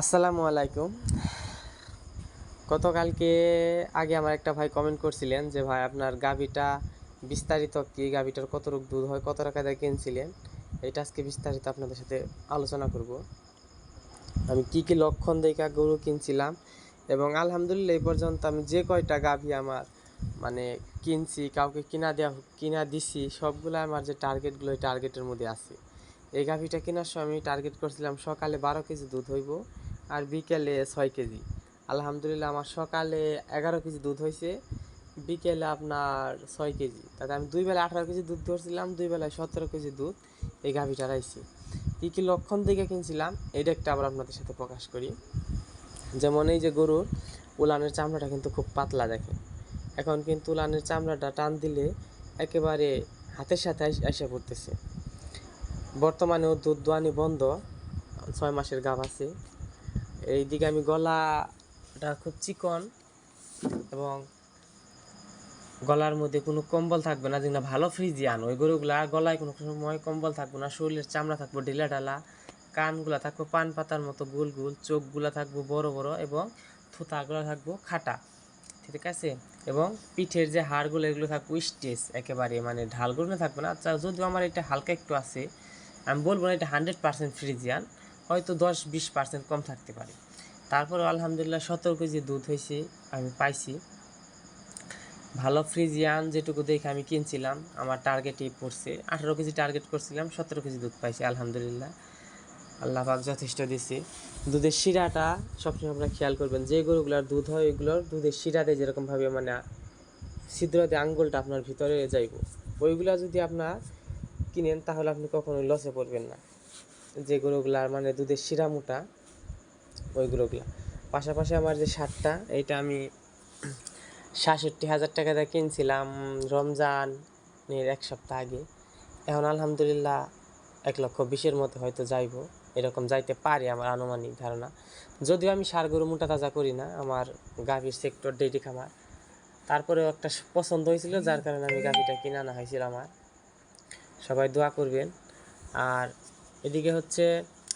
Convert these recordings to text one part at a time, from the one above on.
আসসালামু আলাইকুম। গতকালকে আগে আমার একটা ভাই কমেন্ট করছিলেন যে ভাই আপনার গাভীটা বিস্তারিত কি, গাভীটার কতটুকু দুধ হয়, কত টাকা দিয়ে কিনছিলেন, এটা আজকে বিস্তারিত আপনাদের সাথে আলোচনা করব। আমি কি কি লক্ষণ দেখে গরু কিনছিলাম এবং আলহামদুলিল্লাহ এই পর্যন্ত আমি যে কয়টা গাভী আমার মানে কিনছি, কাউকে কিনা দিছি, সবগুলো আমার যে টার্গেটগুলো ওই টার্গেটের মধ্যে আছে। এই গাভীটা কেনার সময় আমি টার্গেট করছিলাম সকালে 12 কেজি দুধ হইব আর বিকেলে 6 কেজি। আলহামদুলিল্লাহ আমার সকালে 11 কেজি দুধ হয়েছে, বিকেলে আপনার 6 কেজি। তাতে আমি 2 বেলায় 18 কেজি দুধ ধরছিলাম, 2 বেলায় 17 কেজি দুধ এই গাভীটার আইছে। কী কী লক্ষণ দেখে কিনছিলাম এটা একটা আবার আপনাদের সাথে প্রকাশ করি। যেমন এই যে গরুর উলানের চামড়াটা কিন্তু খুব পাতলা, দেখে এখন কিন্তু উলানের চামড়াটা টান দিলে একেবারে হাতের সাথে এসে পড়তেছে। বর্তমানে ও দুধ দোয়ানি বন্ধ, 6 মাসের গাভ আছে। এইদিকে আমি গলাটা খুব চিকন এবং গলার মধ্যে কোনো কম্বল থাকবে না, যেগুলো ভালো ফ্রিজিয়ান ওই গরুগুলা গলায় কোনো সময় কম্বল থাকবে না, শরীরের চামড়া থাকবো ঢিলা ঢালা, কানগুলা থাকবো পান পাতার মতো গোল গোল, চোখগুলা থাকবো বড় বড় এবং থুতাগুলো থাকবো খাটা, ঠিক আছে। এবং পিঠের যে হাড়গুলো এগুলো থাকবো স্টেজ, একেবারে মানে ঢালগুলো থাকবে না। আচ্ছা, যদিও আমার এটা হালকা একটু আছে, আমি বলবো না এটা 100% ফ্রিজিয়ান, হয়তো 10-20% কম থাকতে পারে। তারপরে আলহামদুলিল্লাহ 17 কেজি দুধ হয়েছে, আমি পাইছি ভালো ফ্রিজিয়ান যেটুকু দেখে আমি কিনছিলাম। আমার টার্গেটই পড়ছে, 18 কেজি টার্গেট করছিলাম, 17 কেজি দুধ পাইছি আলহামদুলিল্লাহ। আল্লাহ পাক যথেষ্ট দিছি। দুধের শিরাটা সবসময় আপনারা খেয়াল করবেন, যে গরুগুলোর দুধ হয় ওইগুলোর দুধের শিরাতে যেরকমভাবে মানে ছিদ্রতে আঙ্গুলটা আপনার ভিতরে যাইব, ওইগুলা যদি আপনার কিনেন তাহলে আপনি কখনোই লসে পড়বেন না। যে গরুগুলার মানে দুধের শিরা মোটা ওই গরুগুলা। পাশাপাশি আমার যে সারটা, এইটা আমি 67,000 টাকা দিয়ে কিনছিলাম রমজানের 1 সপ্তাহ আগে। এখন আলহামদুলিল্লাহ 1,20,000 মতো হয়তো যাইব, এরকম যাইতে পারে আমার আনুমানিক ধারণা। যদিও আমি ষাঁড় গরু মোটা তাজা করি না, আমার গাভীর সেক্টর ডেইরি খামার, তারপরেও একটা পছন্দ হয়েছিল যার কারণে আমি গাভীটা কিনে আনা হয়েছিল আমার। সবাই দোয়া করবেন। আর এদিকে হচ্ছে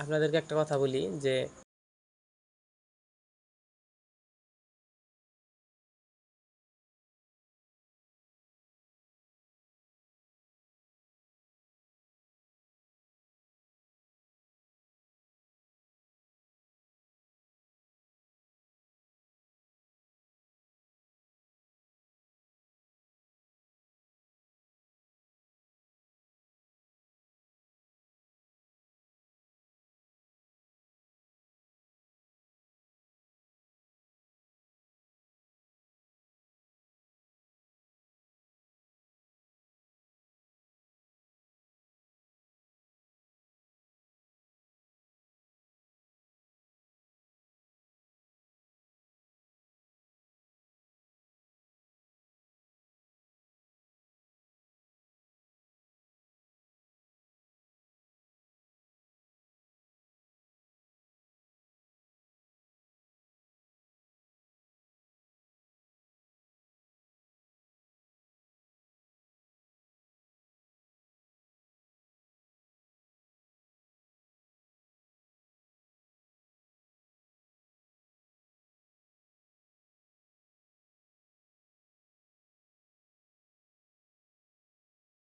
আপনাদেরকে একটা কথা বলি যে